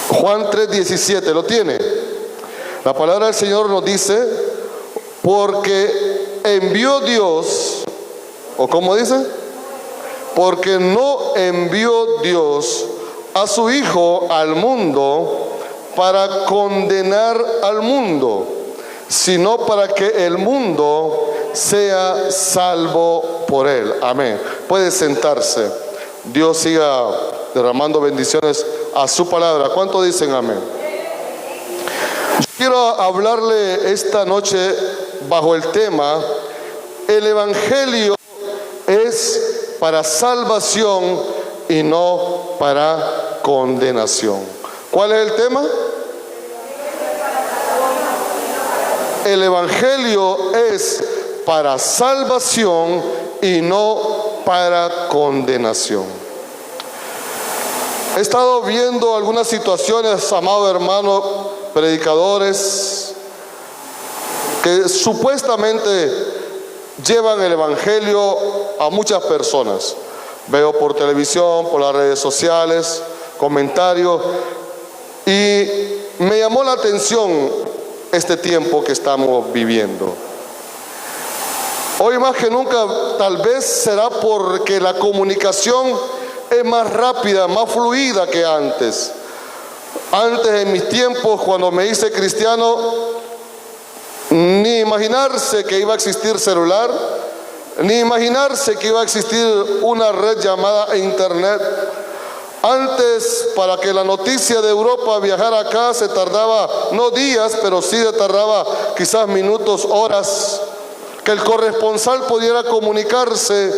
Juan 3:17, ¿lo tiene? La palabra del Señor nos dice, porque envió Dios, o ¿cómo dice? Porque no envió Dios a su Hijo al mundo para condenar al mundo, sino para que el mundo sea salvo por él. Amén. Puede sentarse. Dios siga derramando bendiciones a su palabra. ¿Cuánto dicen amén? Yo quiero hablarle esta noche bajo el tema: el Evangelio es para salvación y no para condenación. ¿Cuál es el tema? El Evangelio es para salvación y no para condenación. He estado viendo algunas situaciones, amado hermano, predicadores que supuestamente llevan el Evangelio a muchas personas. Veo por televisión, por las redes sociales, comentarios, y me llamó la atención este tiempo que estamos viviendo. Hoy más que nunca, tal vez será porque la comunicación es más rápida, más fluida que antes. Antes, en mis tiempos, cuando me hice cristiano, ni imaginarse que iba a existir celular, ni imaginarse que iba a existir una red llamada internet. Antes, para que la noticia de Europa viajara acá, se tardaba, no días, pero sí se tardaba quizás minutos, horas, que el corresponsal pudiera comunicarse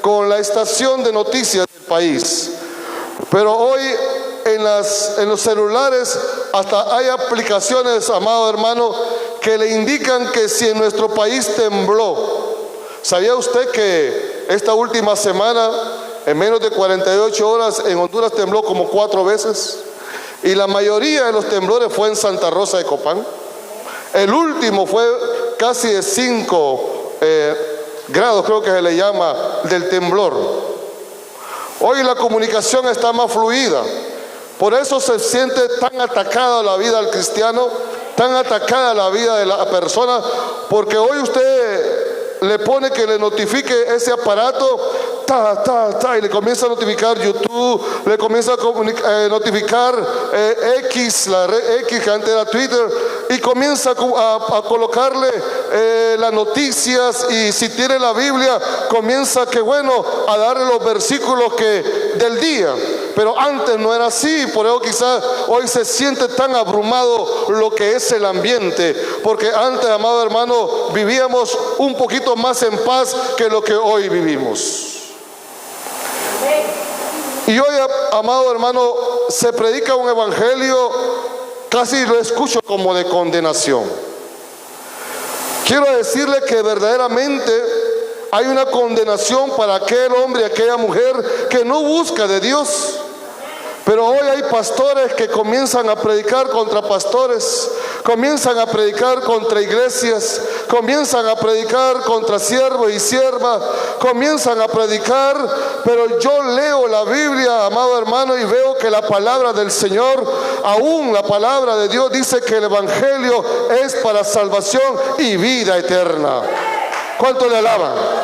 con la estación de noticias del país. Pero hoy en los celulares hasta hay aplicaciones, amado hermano, que le indican que si en nuestro país tembló. ¿Sabía usted que esta última semana, en menos de 48 horas, en Honduras tembló como 4 veces? Y la mayoría de los temblores fue en Santa Rosa de Copán. El último fue casi de 5 grados, creo que se le llama, del temblor. Hoy la comunicación está más fluida. Por eso se siente tan atacada la vida del cristiano, tan atacada la vida de la persona, porque hoy usted le pone que le notifique ese aparato, y le comienza a notificar YouTube, le comienza a notificar X, la red X que antes era Twitter, y comienza a colocarle las noticias, y si tiene la Biblia, comienza a darle los versículos del día. Pero antes no era así, por eso quizás hoy se siente tan abrumado lo que es el ambiente, porque antes, amado hermano, vivíamos un poquito más en paz que lo que hoy vivimos. Y hoy, amado hermano, se predica un evangelio, casi lo escucho como de condenación. Quiero decirle que verdaderamente hay una condenación para aquel hombre y aquella mujer que no busca de Dios. Pero hoy hay pastores que comienzan a predicar contra pastores, comienzan a predicar contra iglesias, comienzan a predicar contra siervos y siervas, comienzan a predicar, pero yo leo la Biblia, amado hermano, y veo que la palabra del Señor, aún la palabra de Dios, dice que el evangelio es para salvación y vida eterna. ¿Cuánto le alaban?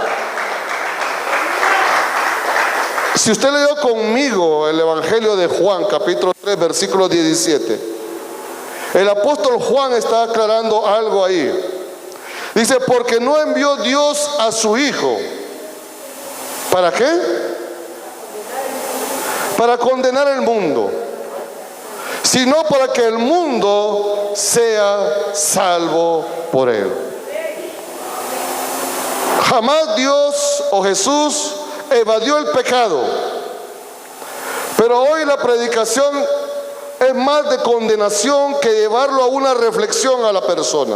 Si usted leyó conmigo el Evangelio de Juan, capítulo 3, versículo 17, el apóstol Juan está aclarando algo ahí. Dice, porque no envió Dios a su Hijo. ¿Para qué? Para condenar el mundo, sino para que el mundo sea salvo por él. Jamás Dios o Jesús evadió el pecado, pero hoy la predicación es más de condenación que llevarlo a una reflexión a la persona.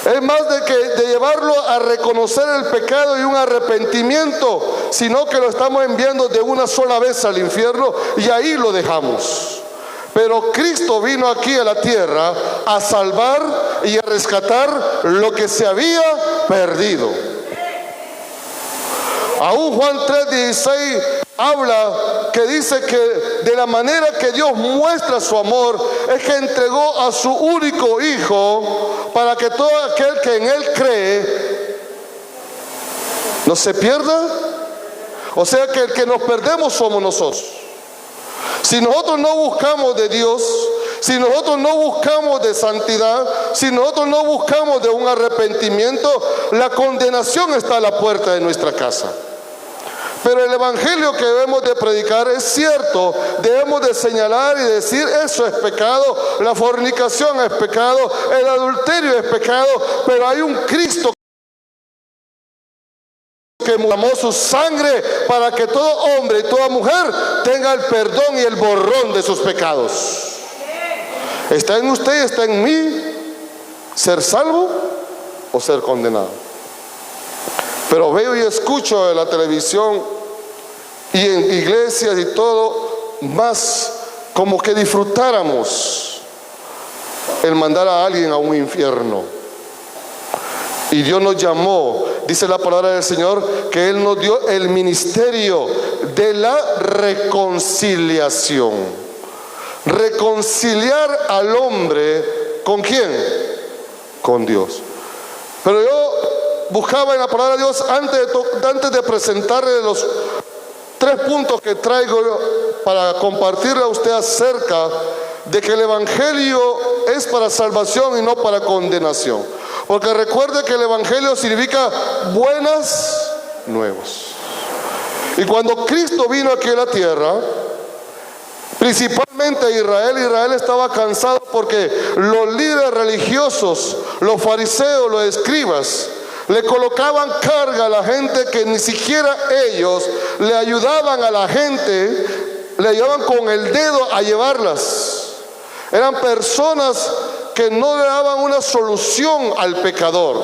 Es más de llevarlo a reconocer el pecado y un arrepentimiento, sino que lo estamos enviando de una sola vez al infierno y ahí lo dejamos. Pero Cristo vino aquí a la tierra a salvar y a rescatar lo que se había perdido. Aún Juan 3:16 habla, que dice que de la manera que Dios muestra su amor es que entregó a su único Hijo para que todo aquel que en Él cree no se pierda. O sea que el que nos perdemos somos nosotros. Si nosotros no buscamos de Dios, si nosotros no buscamos de santidad, si nosotros no buscamos de un arrepentimiento, la condenación está a la puerta de nuestra casa. Pero el evangelio que debemos de predicar es cierto, debemos de señalar y decir: eso es pecado, la fornicación es pecado, el adulterio es pecado, pero hay un Cristo que derramó su sangre para que todo hombre y toda mujer tenga el perdón y el borrón de sus pecados. Está en usted y está en mí ser salvo o ser condenado. Pero veo y escucho en la televisión y en iglesias y todo, más como que disfrutáramos el mandar a alguien a un infierno. Y Dios nos llamó, dice la palabra del Señor, que Él nos dio el ministerio de la reconciliación. Reconciliar al hombre, ¿con quién? Con Dios. Pero yo buscaba en la palabra de Dios, antes de presentarle los 3 puntos que traigo para compartirle a usted acerca de que el evangelio es para salvación y no para condenación. Porque recuerde que el evangelio significa buenas nuevas. Y cuando Cristo vino aquí a la tierra, principalmente Israel estaba cansado porque los líderes religiosos, los fariseos, los escribas, le colocaban carga a la gente que ni siquiera ellos le ayudaban a la gente, le ayudaban con el dedo a llevarlas. Eran personas que no le daban una solución al pecador.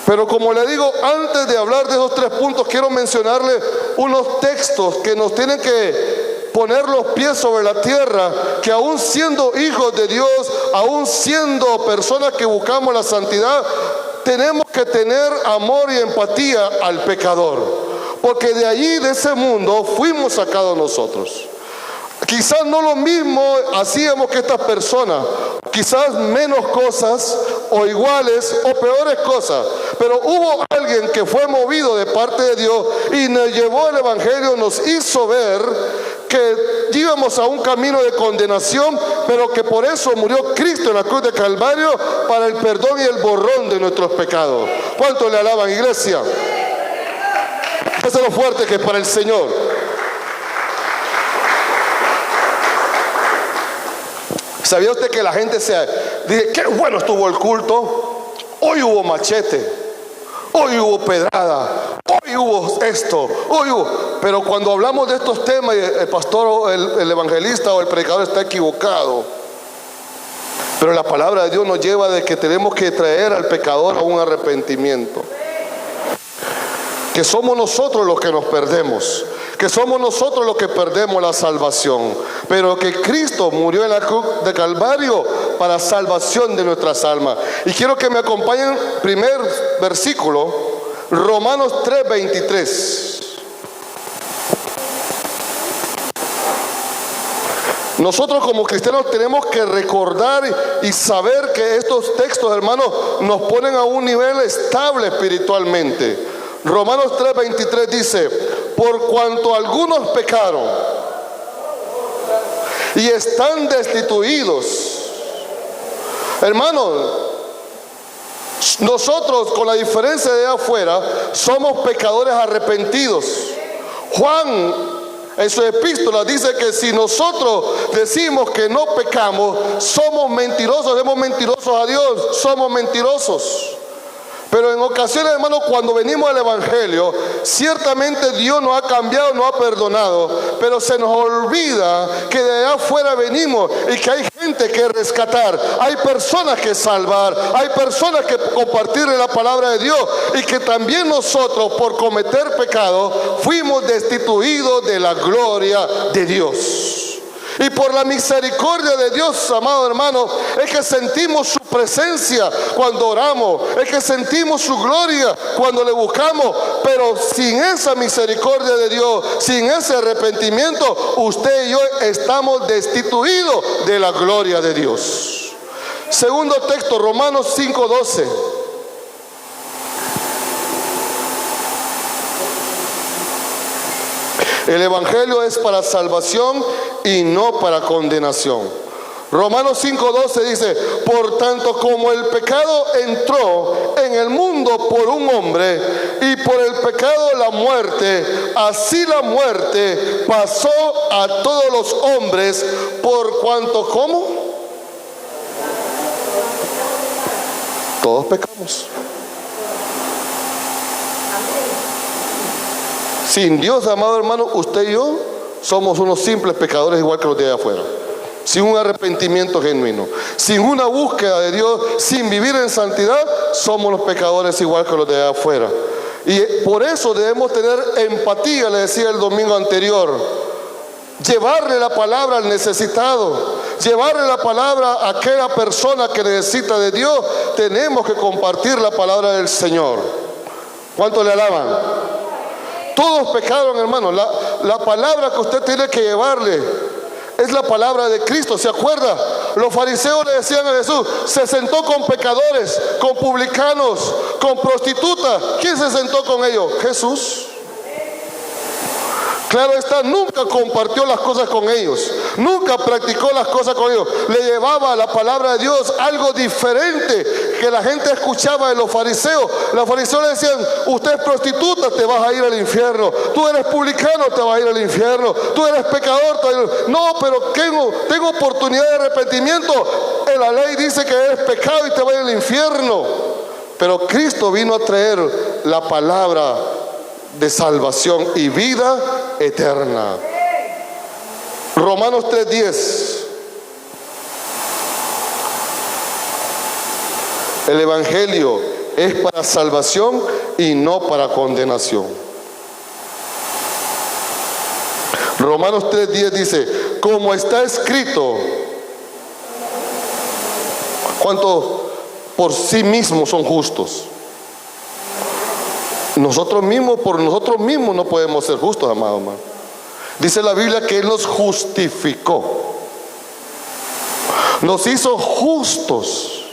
Pero como le digo, antes de hablar de esos 3 puntos, quiero mencionarle unos textos que nos tienen que poner los pies sobre la tierra, que aún siendo hijos de Dios, aún siendo personas que buscamos la santidad, tenemos que tener amor y empatía al pecador, porque de allí, de ese mundo, fuimos sacados nosotros. Quizás no lo mismo hacíamos que estas personas, quizás menos cosas o iguales o peores cosas, pero hubo alguien que fue movido de parte de Dios y nos llevó el evangelio, nos hizo ver que íbamos a un camino de condenación, pero que por eso murió Cristo en la cruz de Calvario para el perdón y el borrón de nuestros pecados. ¿Cuánto le alaban, iglesia? Eso es lo fuerte que es para el Señor. ¿Sabía usted que la gente dice: qué bueno estuvo el culto? Hoy hubo machete, hoy hubo pedrada, hoy hubo esto, hoy hubo... Pero cuando hablamos de estos temas, el pastor o el evangelista o el predicador está equivocado. Pero la palabra de Dios nos lleva de que tenemos que traer al pecador a un arrepentimiento. Que somos nosotros los que nos perdemos, que somos nosotros los que perdemos la salvación, pero que Cristo murió en la cruz de Calvario para salvación de nuestras almas. Y quiero que me acompañen, primer versículo, Romanos 3:23. Nosotros como cristianos tenemos que recordar y saber que estos textos, hermanos, nos ponen a un nivel estable espiritualmente. Romanos 3:23 dice: por cuanto algunos pecaron y están destituidos. Hermanos, nosotros, con la diferencia de afuera, somos pecadores arrepentidos. Juan en su epístola dice que si nosotros decimos que no pecamos, somos mentirosos, somos mentirosos a Dios, somos mentirosos. Pero en ocasiones, hermanos, cuando venimos al evangelio, ciertamente Dios nos ha cambiado, nos ha perdonado, pero se nos olvida que de allá afuera venimos y que hay gente que rescatar, hay personas que salvar, hay personas que compartirle la palabra de Dios, y que también nosotros, por cometer pecado, fuimos destituidos de la gloria de Dios. Y por la misericordia de Dios, amado hermano, es que sentimos su presencia cuando oramos, es que sentimos su gloria cuando le buscamos, Pero sin esa misericordia de Dios, sin ese arrepentimiento, usted y yo estamos destituidos de la gloria de Dios. Segundo texto, Romanos 5:12. El evangelio es para salvación y no para condenación. Romanos 5:12 dice: por tanto, como el pecado entró en el mundo por un hombre, y por el pecado la muerte, así la muerte pasó a todos los hombres, por cuanto, ¿cómo? Todos pecamos. Sin Dios, amado hermano, usted y yo somos unos simples pecadores igual que los de allá afuera. Sin un arrepentimiento genuino, sin una búsqueda de Dios, sin vivir en santidad, somos los pecadores igual que los de allá afuera. Y por eso debemos tener empatía, le decía el domingo anterior. Llevarle la palabra al necesitado, llevarle la palabra a aquella persona que necesita de Dios. Tenemos que compartir la palabra del Señor. ¿Cuánto le alaban? Todos pecaron, hermano. La palabra que usted tiene que llevarle es la palabra de Cristo. ¿Se acuerda? Los fariseos le decían a Jesús: se sentó con pecadores, con publicanos, con prostitutas. ¿Quién se sentó con ellos? Jesús. Claro está, nunca compartió las cosas con ellos, nunca practicó las cosas con ellos. Le llevaba la palabra de Dios, algo diferente que la gente escuchaba de los fariseos. Los fariseos le decían: usted es prostituta, te vas a ir al infierno. Tú eres publicano, te vas a ir al infierno. Tú eres pecador, te vas a ir. No, pero tengo oportunidad de arrepentimiento. En la ley dice que eres pecado y te vas a ir al infierno. Pero Cristo vino a traer la palabra de salvación y vida eterna. Romanos 3:10. El evangelio es para salvación y no para condenación. Romanos 3:10 dice: como está escrito. ¿Cuántos por sí mismos son justos? Nosotros mismos, por nosotros mismos no podemos ser justos, amado hermano. Dice la Biblia que Él nos justificó, nos hizo justos.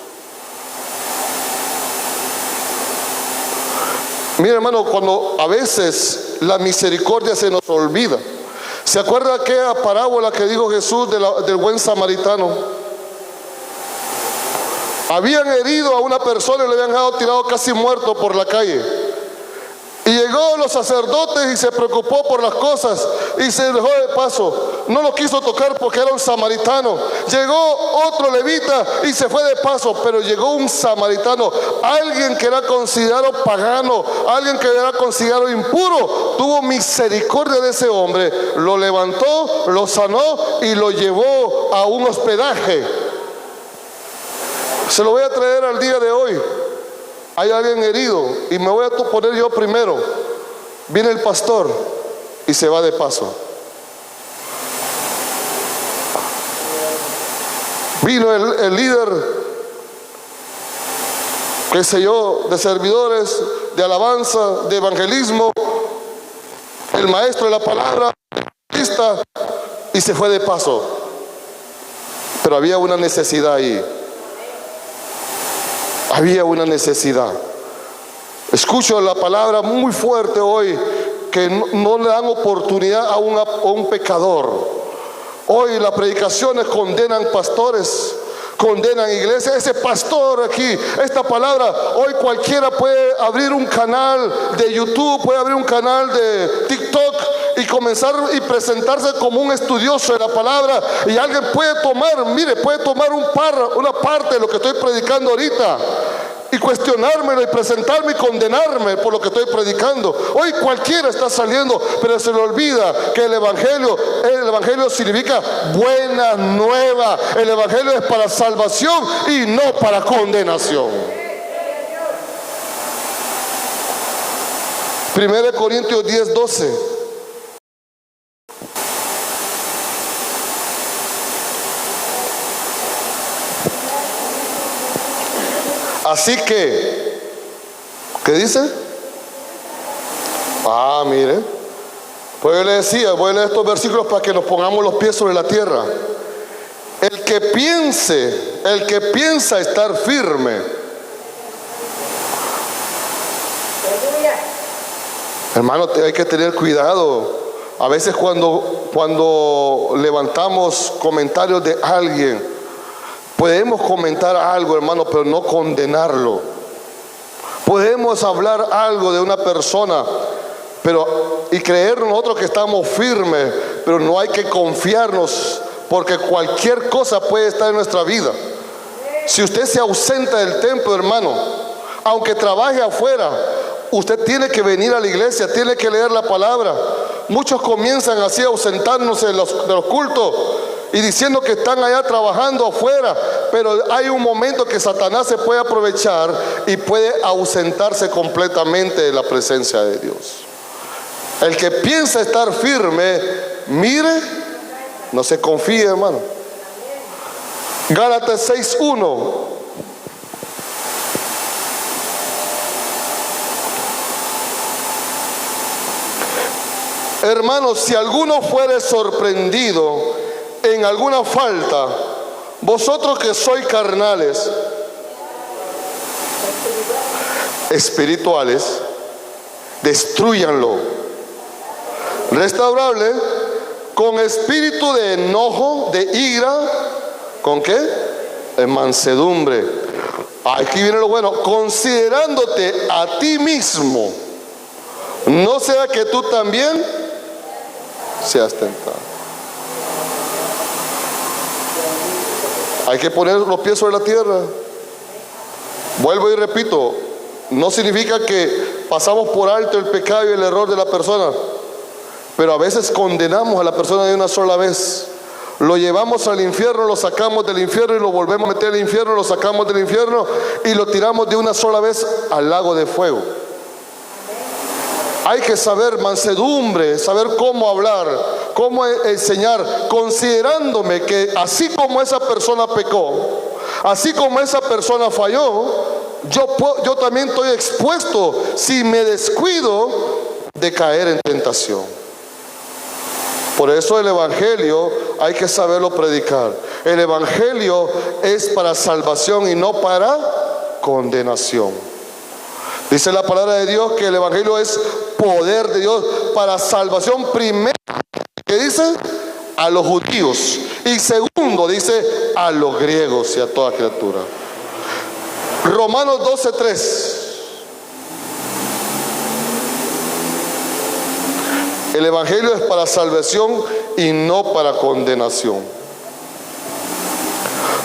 Mira, hermano, cuando a veces la misericordia se nos olvida. ¿Se acuerda aquella parábola que dijo Jesús del buen samaritano? Habían herido a una persona y le habían dejado tirado casi muerto por la calle. Y llegó los sacerdotes y se preocupó por las cosas y se dejó de paso. No lo quiso tocar porque era un samaritano. Llegó otro levita y se fue de paso, pero llegó un samaritano, alguien que era considerado pagano, alguien que era considerado impuro. Tuvo misericordia de ese hombre, lo levantó, lo sanó y lo llevó a un hospedaje. Se lo voy a traer al día de hoy. Hay alguien herido y me voy a poner yo primero. Viene el pastor y se va de paso. Vino el líder, qué sé yo, de servidores, de alabanza, de evangelismo, el maestro de la palabra, y se fue de paso. Pero había una necesidad ahí. Había una necesidad. Escucho la palabra muy fuerte hoy, que no le dan oportunidad a un pecador. Hoy las predicaciones condenan pastores, condenan iglesias. Ese pastor aquí, esta palabra, hoy cualquiera puede abrir un canal de YouTube, puede abrir un canal de TikTok y comenzar y presentarse como un estudioso de la palabra, y alguien puede tomar, mire, puede tomar una parte de lo que estoy predicando ahorita y cuestionármelo y presentarme y condenarme por lo que estoy predicando. Hoy cualquiera está saliendo, pero se le olvida que el evangelio significa buena nueva. El evangelio es para salvación y no para condenación. 1 Corintios 10:12. Así que, ¿qué dice? Mire. Pues yo le decía, voy a leer estos versículos para que nos pongamos los pies sobre la tierra. El que piensa estar firme. Hermano, hay que tener cuidado. A veces cuando levantamos comentarios de alguien, podemos comentar algo, hermano, pero no condenarlo. Podemos hablar algo de una persona, y creer nosotros que estamos firmes, pero no hay que confiarnos, porque cualquier cosa puede estar en nuestra vida. Si usted se ausenta del templo, hermano, aunque trabaje afuera, usted tiene que venir a la iglesia, tiene que leer la palabra. Muchos comienzan así a ausentarnos de los cultos y diciendo que están allá trabajando afuera, pero hay un momento que Satanás se puede aprovechar y puede ausentarse completamente de la presencia de Dios. El que piensa estar firme, mire, no se confíe, hermano. Gálatas 6:1. Hermanos, si alguno fuere sorprendido en alguna falta, vosotros que sois carnales, espirituales, destrúyanlo. Restaurable con espíritu de enojo, de ira, ¿con qué? En mansedumbre. Aquí viene lo bueno, considerándote a ti mismo, no sea que tú también seas tentado. Hay que poner los pies sobre la tierra. Vuelvo y repito, no significa que pasamos por alto el pecado y el error de la persona, pero a veces condenamos a la persona de una sola vez. Lo llevamos al infierno, lo sacamos del infierno y lo volvemos a meter al infierno, lo sacamos del infierno y lo tiramos de una sola vez al lago de fuego. Hay que saber mansedumbre, saber cómo hablar, cómo enseñar, considerándome que así como esa persona pecó, así como esa persona falló, yo también estoy expuesto, si me descuido, de caer en tentación. Por eso el evangelio hay que saberlo predicar. El evangelio es para salvación y no para condenación. Dice la palabra de Dios que el evangelio es poder de Dios para salvación, primero, ¿qué dice? A los judíos, y segundo, dice a los griegos y a toda criatura. Romanos 12:3. El evangelio es para salvación y no para condenación.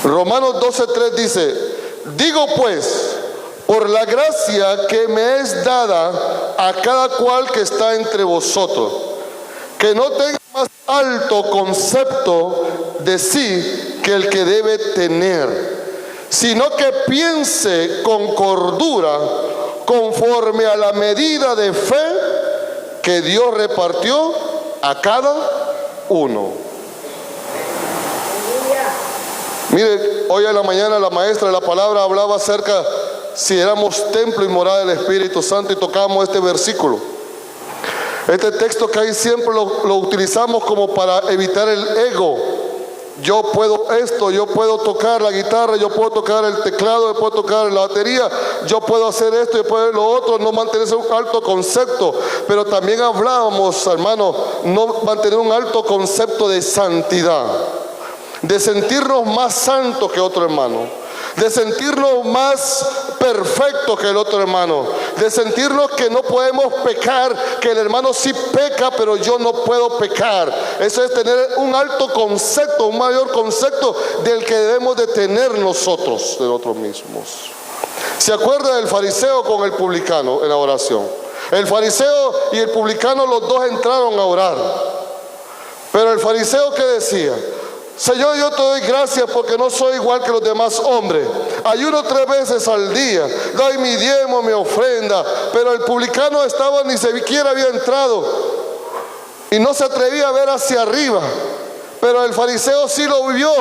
Romanos 12:3 dice: digo pues, por la gracia que me es dada a cada cual que está entre vosotros, que no tenga más alto concepto de sí que el que debe tener, sino que piense con cordura, conforme a la medida de fe que Dios repartió a cada uno. Mire, hoy en la mañana la maestra de la palabra hablaba acerca si éramos templo y morada del Espíritu Santo, y tocábamos este versículo. Este texto que ahí siempre lo utilizamos como para evitar el ego. Yo puedo esto, yo puedo tocar la guitarra, yo puedo tocar el teclado, yo puedo tocar la batería, yo puedo hacer esto, yo puedo hacer lo otro, no mantener un alto concepto. Pero también hablábamos, hermano, no mantener un alto concepto de santidad, de sentirnos más santos que otro hermano, de sentirnos más perfectos que el otro hermano, de sentirnos que no podemos pecar, que el hermano sí peca, pero yo no puedo pecar. Eso es tener un alto concepto, un mayor concepto del que debemos de tener nosotros, de nosotros mismos. ¿Se acuerda del fariseo con el publicano en la oración? El fariseo y el publicano, los dos entraron a orar, pero el fariseo, ¿qué decía? Señor, yo te doy gracias porque no soy igual que los demás hombres. Ayuno 3 veces al día, doy mi diezmo, mi ofrenda. Pero el publicano estaba, ni siquiera había entrado y no se atrevía a ver hacia arriba. Pero el fariseo sí lo vio.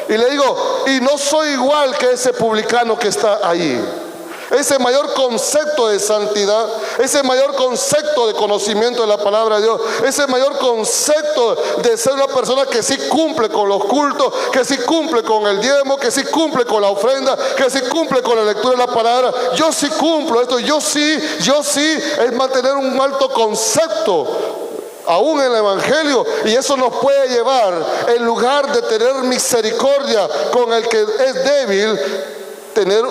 Y le digo, y no soy igual que ese publicano que está ahí. Ese mayor concepto de santidad, ese mayor concepto de conocimiento de la palabra de Dios, ese mayor concepto de ser una persona que sí cumple con los cultos, que sí cumple con el diezmo, que sí cumple con la ofrenda, que sí cumple con la lectura de la palabra. Yo sí cumplo esto, yo sí, es mantener un alto concepto aún en el Evangelio, y eso nos puede llevar, en lugar de tener misericordia con el que es débil, tener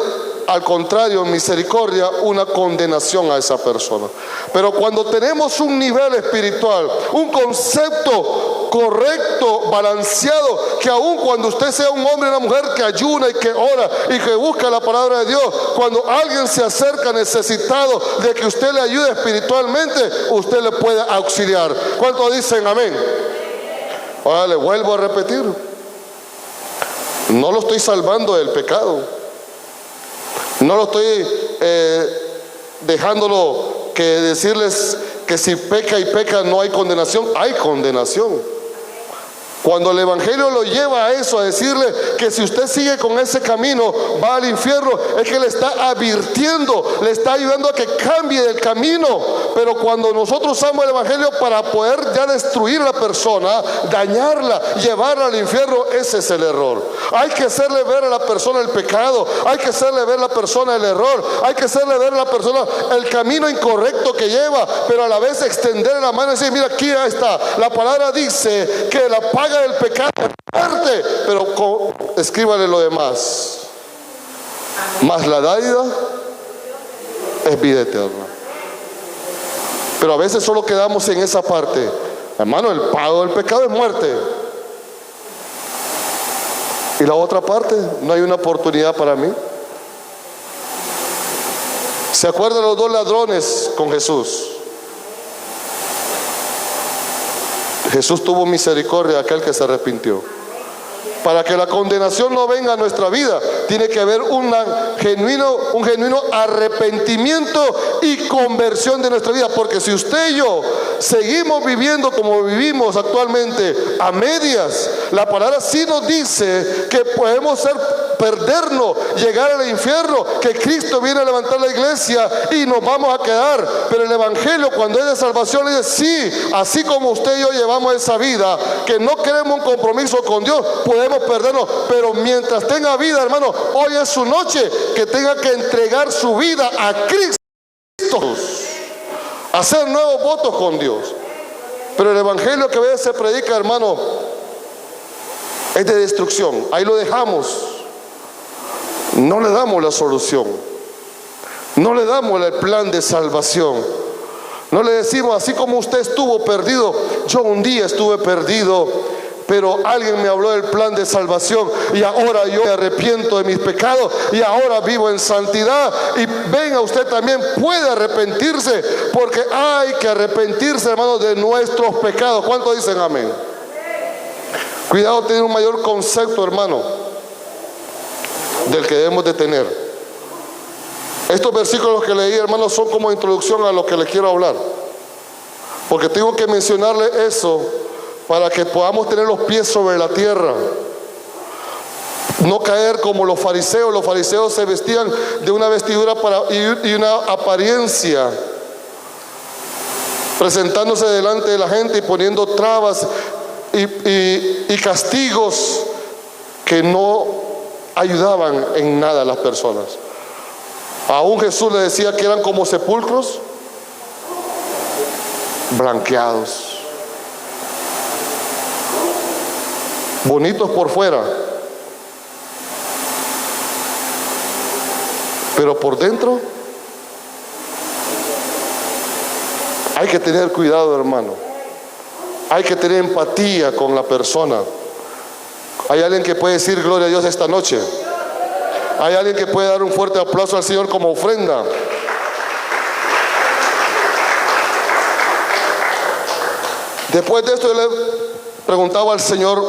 al contrario misericordia, una condenación a esa persona. Pero cuando tenemos un nivel espiritual, un concepto correcto, balanceado, que aun cuando usted sea un hombre y una mujer que ayuna y que ora y que busca la palabra de Dios, cuando alguien se acerca necesitado de que usted le ayude espiritualmente, usted le puede auxiliar. ¿Cuántos dicen amén? Ahora le vuelvo a repetir, no lo estoy salvando del pecado, no lo estoy dejándolo que decirles que si peca y peca no hay condenación. Hay condenación. Cuando el Evangelio lo lleva a eso, a decirle que si usted sigue con ese camino va al infierno, es que le está advirtiendo, le está ayudando a que cambie del camino. Pero cuando nosotros usamos el Evangelio para poder ya destruir a la persona, dañarla, llevarla al infierno, ese es el error. Hay que hacerle ver a la persona el pecado, hay que hacerle ver a la persona el error, hay que hacerle ver a la persona el camino incorrecto que lleva, pero a la vez extender la mano y decir, mira, aquí está, la palabra dice que la paga del pecado es muerte, pero escríbale lo demás, más la dádiva es vida eterna. Pero a veces solo quedamos en esa parte. Hermano, el pago del pecado es muerte, y la otra parte, no hay una oportunidad para mí. ¿Se acuerdan los dos ladrones con Jesús? Jesús tuvo misericordia de aquel que se arrepintió. Para que la condenación no venga a nuestra vida, tiene que haber un genuino arrepentimiento y conversión de nuestra vida. Porque si usted y yo seguimos viviendo como vivimos actualmente, a medias, la palabra sí nos dice que podemos perdernos, llegar al infierno, que Cristo viene a levantar la iglesia y nos vamos a quedar. Pero el Evangelio, cuando es de salvación, le dice, sí, así como usted y yo llevamos esa vida, que no queremos un compromiso con Dios, podemos perdernos, pero mientras tenga vida, hermano, hoy es su noche, que tenga que entregar su vida a Cristo, hacer nuevos votos con Dios. Pero el Evangelio que a veces se predica, hermano, es de destrucción. Ahí lo dejamos. No le damos la solución, no le damos el plan de salvación, no le decimos, así como usted estuvo perdido, yo un día estuve perdido, pero alguien me habló del plan de salvación y ahora yo me arrepiento de mis pecados y ahora vivo en santidad. Y venga, usted también puede arrepentirse, porque hay que arrepentirse, hermanos, de nuestros pecados. ¿Cuántos dicen amén? Cuidado, tener un mayor concepto, hermano, del que debemos de tener. Estos versículos que leí, hermanos, son como introducción a lo que le quiero hablar, porque tengo que mencionarle eso para que podamos tener los pies sobre la tierra, no caer como los fariseos. Los fariseos se vestían de una vestidura y una apariencia, presentándose delante de la gente y poniendo trabas y castigos que no ayudaban en nada a las personas. Aún Jesús le decía que eran como sepulcros blanqueados, bonitos por fuera, pero por dentro hay que tener cuidado, hermano. Hay que tener empatía con la persona. Hay alguien que puede decir gloria a Dios esta noche. Hay alguien que puede dar un fuerte aplauso al Señor como ofrenda. Después de esto yo le preguntaba al Señor,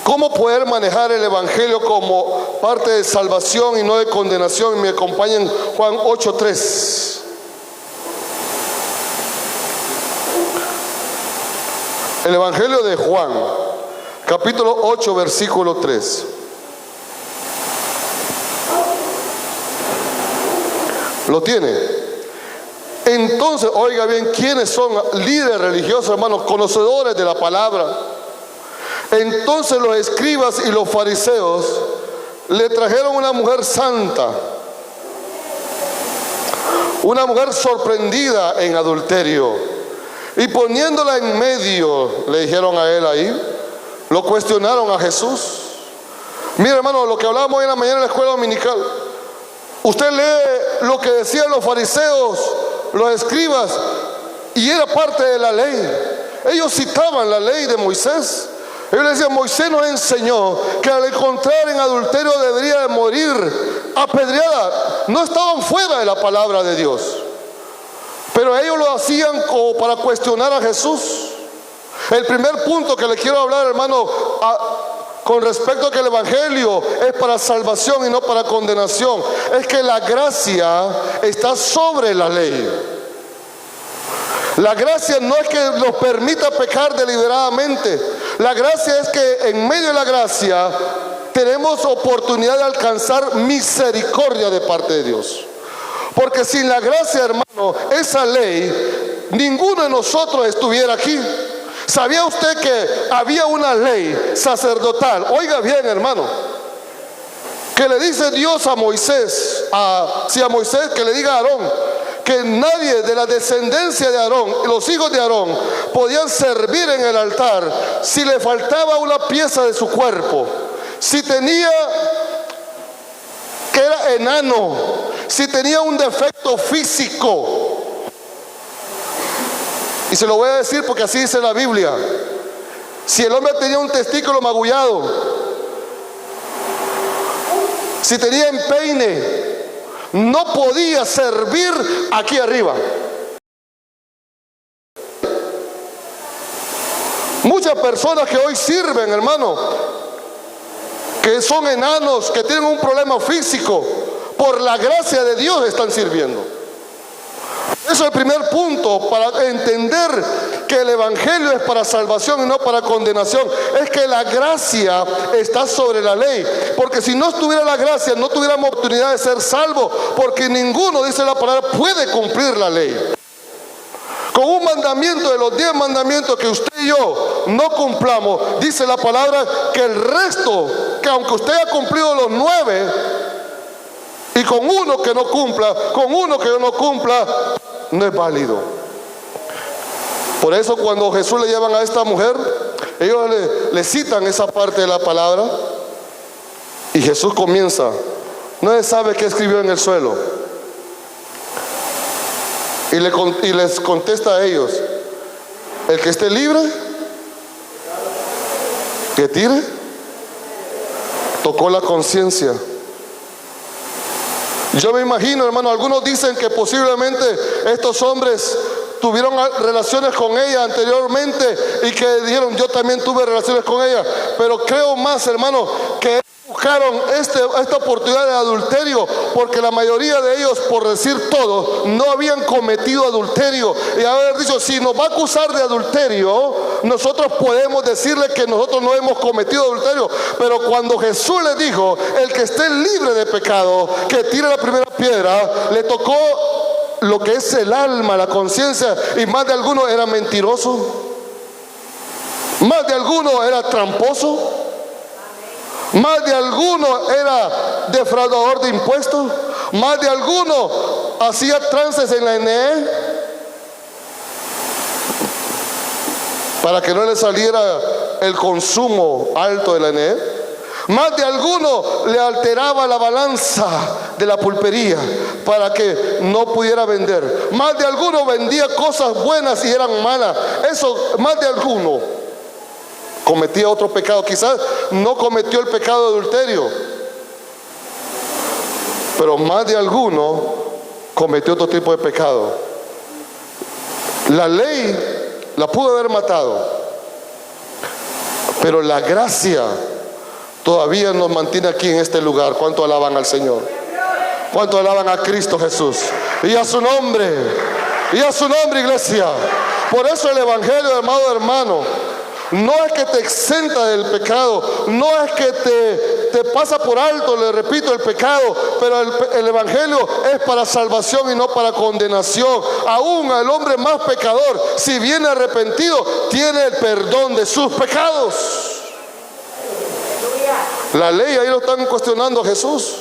¿cómo poder manejar el Evangelio como parte de salvación y no de condenación? Y me acompañan Juan 8:3. El Evangelio de Juan, capítulo 8, versículo 3. ¿Lo tiene? Entonces, oiga bien, ¿quiénes son líderes religiosos, hermanos? Conocedores de la palabra. Entonces los escribas y los fariseos le trajeron una mujer santa, una mujer sorprendida en adulterio, y poniéndola en medio, le dijeron a él ahí, lo cuestionaron a Jesús. Mire, hermano, lo que hablábamos hoy en la mañana en la escuela dominical, usted lee lo que decían los fariseos, los escribas, y era parte de la ley. Ellos citaban la ley de Moisés. Ellos le decían: Moisés nos enseñó que al encontrar en adulterio debería de morir apedreada. No estaban fuera de la palabra de Dios, pero ellos lo hacían como para cuestionar a Jesús. El primer punto que le quiero hablar, hermano, con respecto a que el evangelio es para salvación y no para condenación, es que la gracia está sobre la ley. La gracia no es que nos permita pecar deliberadamente. La gracia es que en medio de la gracia tenemos oportunidad de alcanzar misericordia de parte de Dios. Porque sin la gracia, hermano, esa ley, ninguno de nosotros estuviera aquí. ¿Sabía usted que había una ley sacerdotal? Oiga bien, hermano, que le dice Dios a Moisés, a Moisés, que le diga a Aarón, que nadie de la descendencia de Aarón, los hijos de Aarón, podían servir en el altar si le faltaba una pieza de su cuerpo, si tenía, que era enano, si tenía un defecto físico. Y se lo voy a decir porque así dice la Biblia. Si el hombre tenía un testículo magullado, si tenía empeine, no podía servir aquí arriba. Muchas personas que hoy sirven, hermano, que son enanos, que tienen un problema físico, por la gracia de Dios están sirviendo. Eso es el primer punto para entender que el evangelio es para salvación y no para condenación. Es que la gracia está sobre la ley. Porque si no estuviera la gracia, no tuviéramos oportunidad de ser salvos. Porque ninguno, dice la palabra, puede cumplir la ley. Con un mandamiento de los 10 mandamientos que usted y yo no cumplamos, dice la palabra que el resto, que aunque usted haya cumplido los 9, y con uno que no cumpla, con uno que no cumpla, no es válido. Por eso cuando Jesús le llevan a esta mujer, ellos le citan esa parte de la palabra, y Jesús comienza, no se sabe qué escribió en el suelo, y les contesta a ellos: el que esté libre, que tire. Tocó la conciencia. Yo me imagino, hermano, algunos dicen que posiblemente estos hombres tuvieron relaciones con ella anteriormente y que dijeron: yo también tuve relaciones con ella. Pero creo más, hermano, que buscaron esta oportunidad de adulterio porque la mayoría de ellos, por decir todo, no habían cometido adulterio. Y haber dicho: si nos va a acusar de adulterio, nosotros podemos decirle que nosotros no hemos cometido adulterio. Pero cuando Jesús le dijo: el que esté libre de pecado, que tire la primera piedra, le tocó lo que es el alma, la conciencia. Y más de alguno era mentiroso, más de alguno era tramposo, más de alguno era defraudador de impuestos, más de alguno hacía trances en la NE para que no le saliera el consumo alto de la NE. Más de alguno le alteraba la balanza de la pulpería para que no pudiera vender. Más de alguno vendía cosas buenas y eran malas. Eso, más de alguno cometía otro pecado. Quizás no cometió el pecado de adulterio, pero más de alguno cometió otro tipo de pecado. La ley la pudo haber matado, pero la gracia todavía nos mantiene aquí en este lugar. ¿Cuánto alaban al Señor? ¿Cuánto alaban a Cristo Jesús? Y a su nombre, iglesia. Por eso el evangelio, hermano, No es que te exenta del pecado, no es que te pasa por alto, le repito, el pecado, pero el Evangelio es para salvación y no para condenación. Aún al hombre más pecador, si viene arrepentido, tiene el perdón de sus pecados. La ley, ahí lo están cuestionando a Jesús.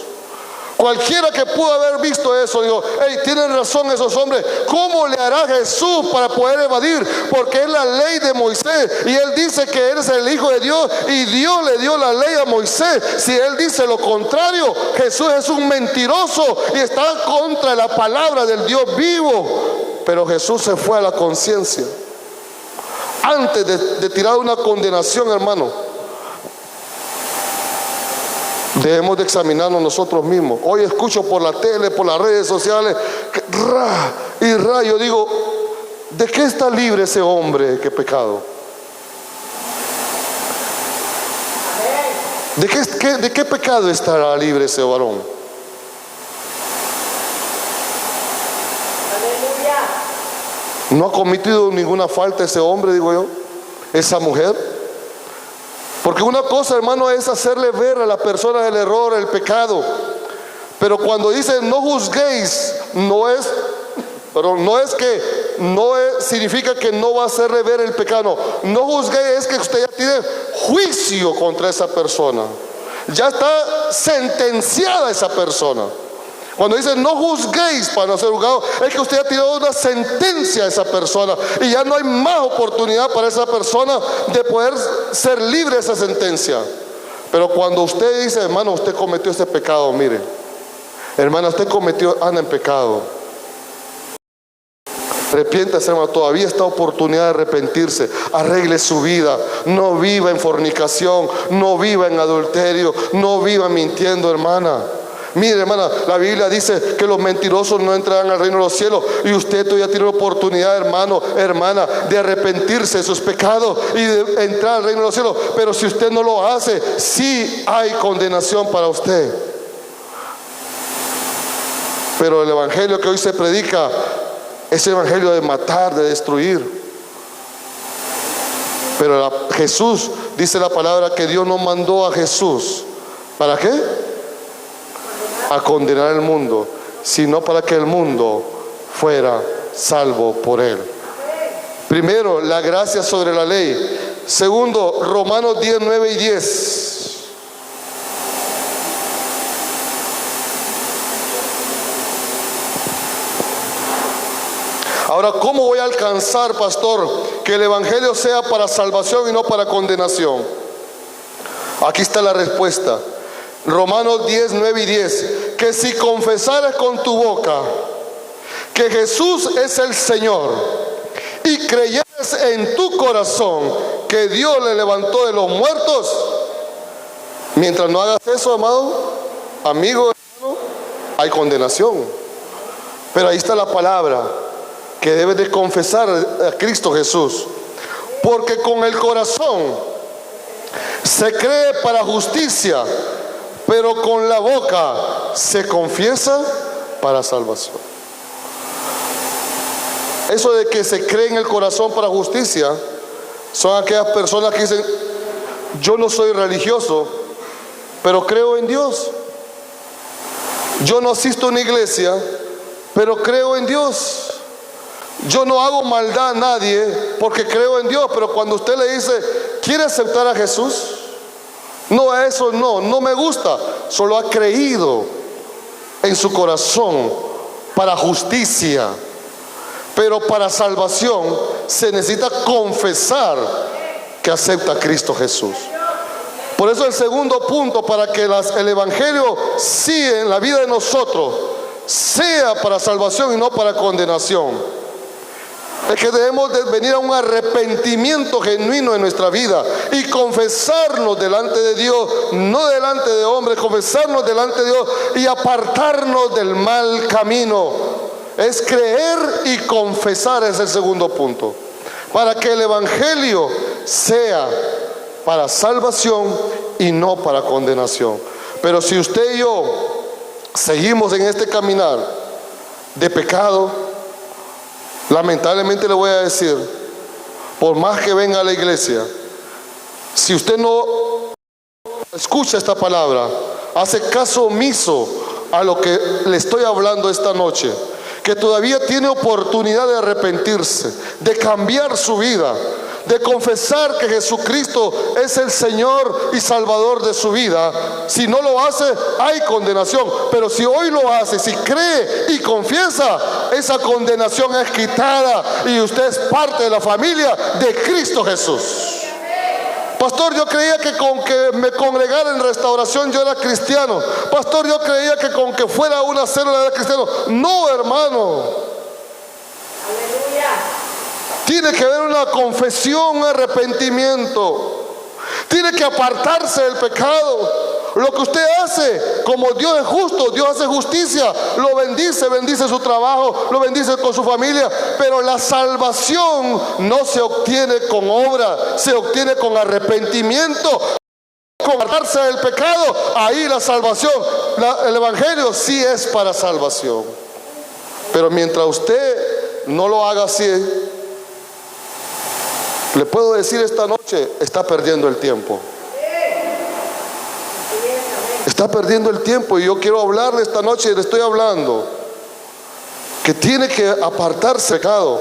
Cualquiera que pudo haber visto eso, dijo, hey, tienen razón esos hombres, ¿cómo le hará Jesús para poder evadir? Porque es la ley de Moisés, y él dice que él es el Hijo de Dios, y Dios le dio la ley a Moisés. Si él dice lo contrario, Jesús es un mentiroso y está contra la palabra del Dios vivo. Pero Jesús se fue a la conciencia. Antes de tirar una condenación, hermano, debemos de examinarnos nosotros mismos. Hoy escucho por la tele, por las redes sociales, yo digo, ¿de qué está libre ese hombre que pecado? ¿De qué pecado estará libre ese varón? ¿No ha cometido ninguna falta ese hombre, digo yo, esa mujer? Porque una cosa, hermano, es hacerle ver a la persona el error, el pecado. Pero cuando dice no juzguéis, significa que no va a hacerle ver el pecado. No juzguéis es que usted ya tiene juicio contra esa persona. Ya está sentenciada esa persona. Cuando dice no juzguéis para no ser juzgado, es que usted ha tirado una sentencia a esa persona y ya no hay más oportunidad para esa persona de poder ser libre de esa sentencia. Pero cuando usted dice, hermano, usted cometió ese pecado, mire, hermano, usted anda en pecado, arrepiéntase, hermano, todavía está oportunidad de arrepentirse, arregle su vida, no viva en fornicación, no viva en adulterio, no viva mintiendo, hermana. Mire, hermana, la Biblia dice que los mentirosos no entrarán al reino de los cielos, y usted todavía tiene la oportunidad, hermano, hermana, de arrepentirse de sus pecados y de entrar al reino de los cielos. Pero si usted no lo hace, sí hay condenación para usted. Pero el evangelio que hoy se predica es el evangelio de matar, de destruir. Pero Jesús, dice la palabra, que Dios no mandó a Jesús, ¿para qué? A condenar al mundo, sino para que el mundo fuera salvo por él. Primero, la gracia sobre la ley. Segundo, Romanos 10, 9 y 10. Ahora, ¿cómo voy a alcanzar, pastor, que el evangelio sea para salvación y no para condenación? Aquí está la respuesta. Romanos 10, 9 y 10. Que si confesares con tu boca que Jesús es el Señor y creyeres en tu corazón que Dios le levantó de los muertos, mientras no hagas eso, amado, amigo, hermano, hay condenación. Pero ahí está la palabra, que debes de confesar a Cristo Jesús. Porque con el corazón se cree para justicia, pero con la boca se confiesa para salvación. Eso de que se cree en el corazón para justicia son aquellas personas que dicen, yo no soy religioso, pero creo en Dios. Yo no asisto a una iglesia, pero creo en Dios. Yo no hago maldad a nadie porque creo en Dios. Pero cuando usted le dice, ¿quiere aceptar a Jesús? No, a eso no me gusta. Solo ha creído en su corazón para justicia. Pero para salvación se necesita confesar que acepta a Cristo Jesús. Por eso el segundo punto, para que el evangelio siga en la vida de nosotros, sea para salvación y no para condenación, es que debemos de venir a un arrepentimiento genuino en nuestra vida y confesarnos delante de Dios, no delante de hombres, confesarnos delante de Dios y apartarnos del mal camino. Es creer y confesar, es el segundo punto, para que el evangelio sea para salvación y no para condenación. Pero si usted y yo seguimos en este caminar de pecado, lamentablemente le voy a decir, por más que venga a la iglesia, Si usted no escucha esta palabra, hace caso omiso a lo que le estoy hablando esta noche, que todavía tiene oportunidad de arrepentirse, de cambiar su vida, de confesar que Jesucristo es el Señor y Salvador de su vida. Si no lo hace, hay condenación. Pero si hoy lo hace, si cree y confiesa, esa condenación es quitada y usted es parte de la familia de Cristo Jesús. Pastor, yo creía que con que me congregara en Restauración yo era cristiano. Pastor, yo creía que con que fuera una célula era cristiano. No, hermano. Aleluya. Tiene que haber una confesión, un arrepentimiento. Tiene que apartarse del pecado. Lo que usted hace, como Dios es justo, Dios hace justicia, lo bendice, bendice su trabajo, lo bendice con su familia. Pero la salvación no se obtiene con obra, se obtiene con arrepentimiento, con apartarse del pecado. Ahí la salvación, el evangelio sí es para salvación. Pero mientras usted no lo haga así, le puedo decir esta noche, está perdiendo el tiempo. Está perdiendo el tiempo, y yo quiero hablarle esta noche, y le estoy hablando que tiene que apartarse del pecado,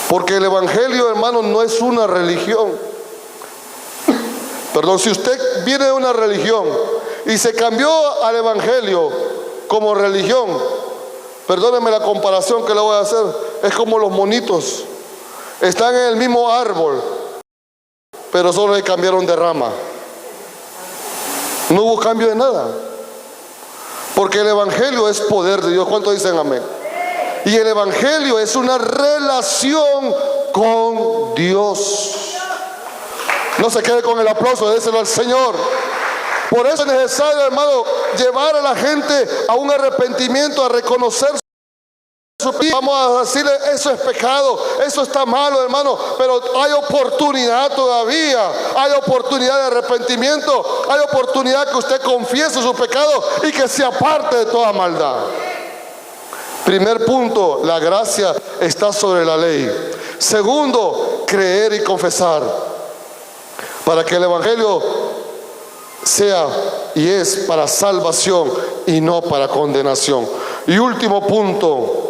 porque el evangelio, hermano, no es una religión. Perdón, si usted viene de una religión y se cambió al evangelio como religión, perdóneme la comparación que le voy a hacer, es como los monitos, están en el mismo árbol, pero solo le cambiaron de rama. No hubo cambio de nada, porque el evangelio es poder de Dios. ¿Cuántos dicen amén? Y el evangelio es una relación con Dios. No se quede con el aplauso, déselo al Señor. Por eso es necesario, hermano, llevar a la gente a un arrepentimiento, a reconocer su pecado. Vamos a decirle, eso es pecado, eso está malo, hermano, pero hay oportunidad todavía, hay oportunidad de arrepentimiento, hay oportunidad que usted confiese su pecado y que se aparte de toda maldad. Primer punto, la gracia está sobre la ley. Segundo, creer y confesar, para que el evangelio sea y es para salvación y no para condenación. Y último punto,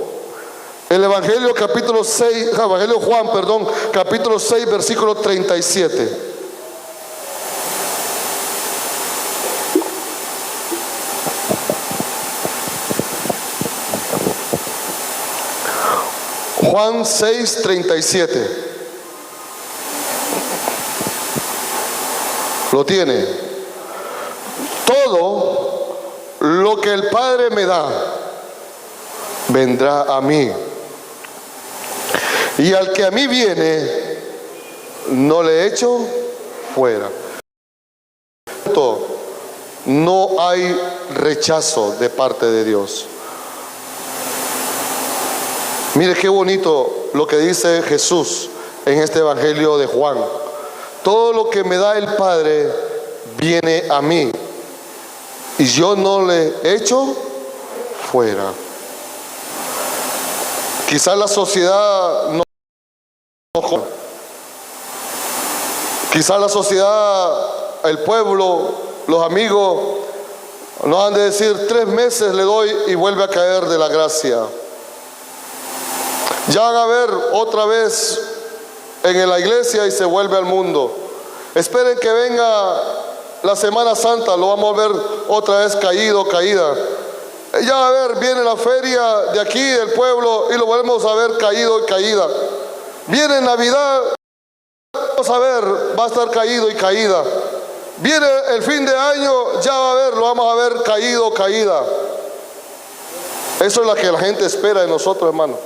el Evangelio capítulo 6, Evangelio Juan, perdón, capítulo 6, versículo 37. Juan 6, 37. ¿Lo tiene? Todo lo que el Padre me da vendrá a mí, y al que a mí viene no le echo fuera. No hay rechazo de parte de Dios. Mire qué bonito lo que dice Jesús en este Evangelio de Juan. Todo lo que me da el Padre viene a mí, y yo no le echo fuera. Quizás la sociedad no, quizás la sociedad, el pueblo, los amigos nos han de decir 3 meses le doy y vuelve a caer de la gracia. Ya van a ver otra vez en la iglesia y se vuelve al mundo. Esperen que venga la Semana Santa, lo vamos a ver otra vez caído, caída. Ya a ver, viene la feria de aquí del pueblo y lo volvemos a ver caído y caída. Viene Navidad, vamos a ver, va a estar caído y caída. Viene el fin de año, ya va a ver, lo vamos a ver caído, caída. Eso es lo que la gente espera de nosotros, hermano.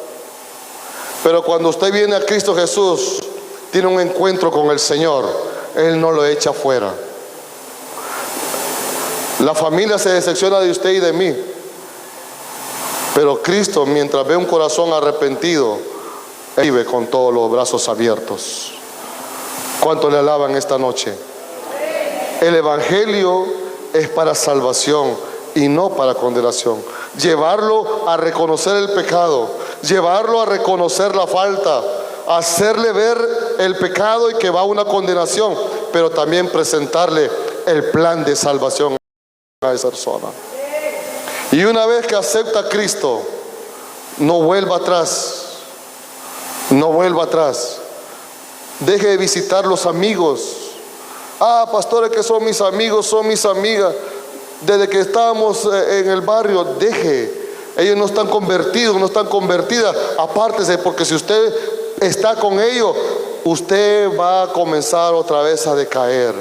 Pero cuando usted viene a Cristo Jesús, tiene un encuentro con el Señor, Él no lo echa fuera. La familia se decepciona de usted y de mí, pero Cristo, mientras ve un corazón arrepentido, Él vive con todos los brazos abiertos. ¿Cuánto le alaban esta noche? El evangelio es para salvación y no para condenación. Llevarlo a reconocer el pecado, llevarlo a reconocer la falta, hacerle ver el pecado y que va a una condenación, pero también presentarle el plan de salvación a esa persona. Y una vez que acepta a Cristo, no vuelva atrás, no vuelva atrás. Deje de visitar los amigos. Ah, pastores que son mis amigos, son mis amigas. Desde que estábamos en el barrio, deje. Ellos no están convertidos, no están convertidas. Apártese, porque si usted está con ellos, usted va a comenzar otra vez a decaer.